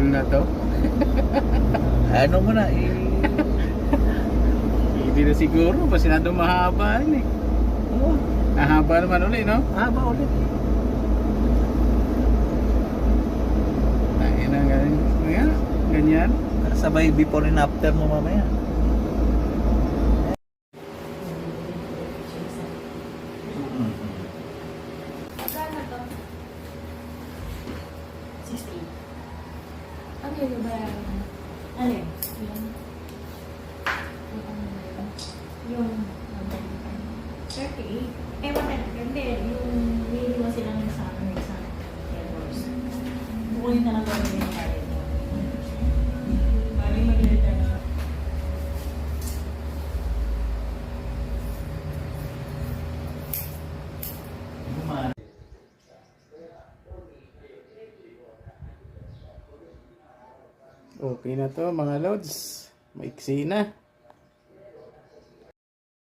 Tol na to. Ano mo na Hindi na siguro. Masyadong mahaba yun eh. Oo, Mahaba naman ulit, no? haba ulit. Ay, na ganyan. Ganyan. Sabay before and after mo mamaya. Magkano to? 60. Ano yung bayaran mo? Ano yun? Yung 38. Eh, hindi. Yung hindi mo sila ng sa akin sa airports. Bukunin na lang gawin yung kaya. Bali mag-letter na. Okay na to mga lods. Maiksi na.